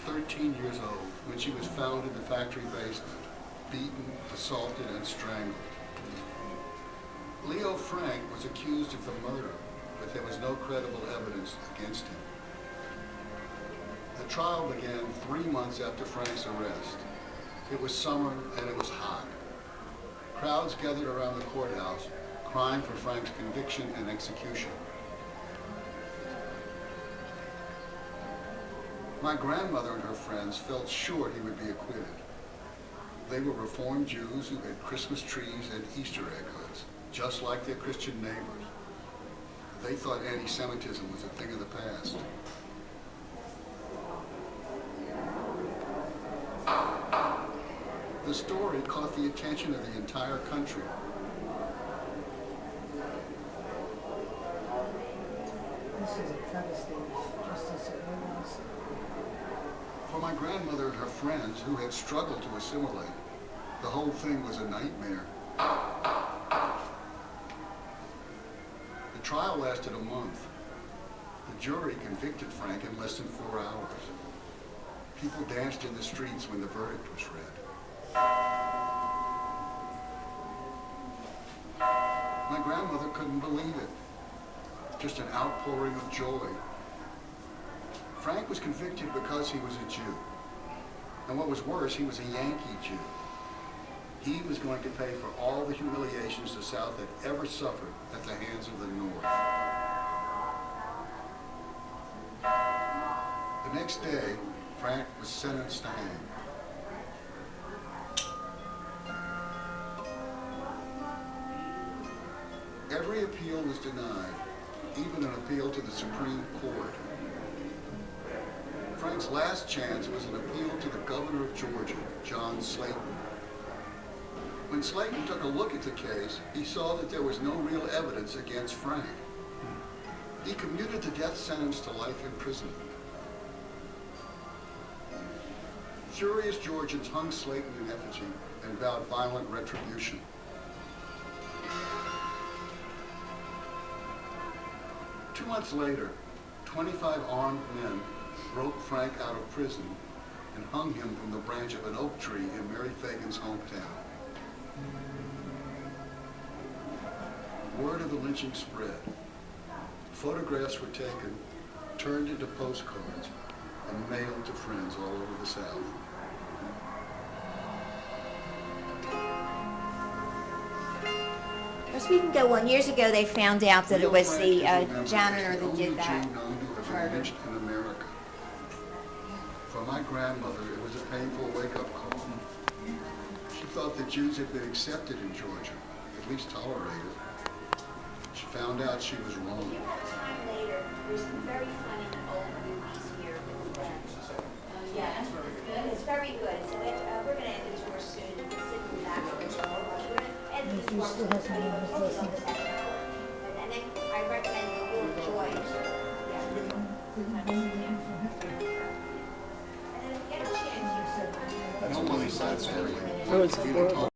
13 years old when she was found in the factory basement, beaten, assaulted, and strangled. Leo Frank was accused of the murder, but there was no credible evidence against him. The trial began 3 months after Frank's arrest. It was summer and it was hot. Crowds gathered around the courthouse, crying for Frank's conviction and execution. My grandmother and her friends felt sure he would be acquitted. They were Reformed Jews who had Christmas trees and Easter egg hunts, just like their Christian neighbors. They thought anti-Semitism was a thing of the past. The story caught the attention of the entire country. This is a travesty of justice at Williams. For my grandmother and her friends, who had struggled to assimilate, the whole thing was a nightmare. The trial lasted a month. The jury convicted Frank in less than 4 hours. People danced in the streets when the verdict was read. My grandmother couldn't believe it. Just an outpouring of joy. Frank was convicted because he was a Jew. And what was worse, he was a Yankee Jew. He was going to pay for all the humiliations the South had ever suffered at the hands of the North. The next day, Frank was sentenced to hang. Every appeal was denied, even an appeal to the Supreme Court. Frank's last chance was an appeal to the governor of Georgia, John Slayton. When Slayton took a look at the case, he saw that there was no real evidence against Frank. He commuted the death sentence to life imprisonment. Furious Georgians hung Slayton in effigy and vowed violent retribution. Two months later, 25 armed men broke Frank out of prison and hung him from the branch of an oak tree in Mary Fagan's hometown. Word of the lynching spread. Photographs were taken, turned into postcards, and mailed to friends all over the South. First, we can go on. Years ago, they found out that it was the janitor that did that murder. In America. For my grandmother, it was a painful wake-up call. She thought that Jews had been accepted in Georgia, at least tolerated. She found out she was wrong. Time later, there's some very funny old movies here. Yeah, it's very good. So we're going to end the tour soon. You can sit in the back of the tour. We're going to end the tour. And then I recommend the Lord Joy. Yeah. And then get a chance. No money side story. Oh, it's horrible.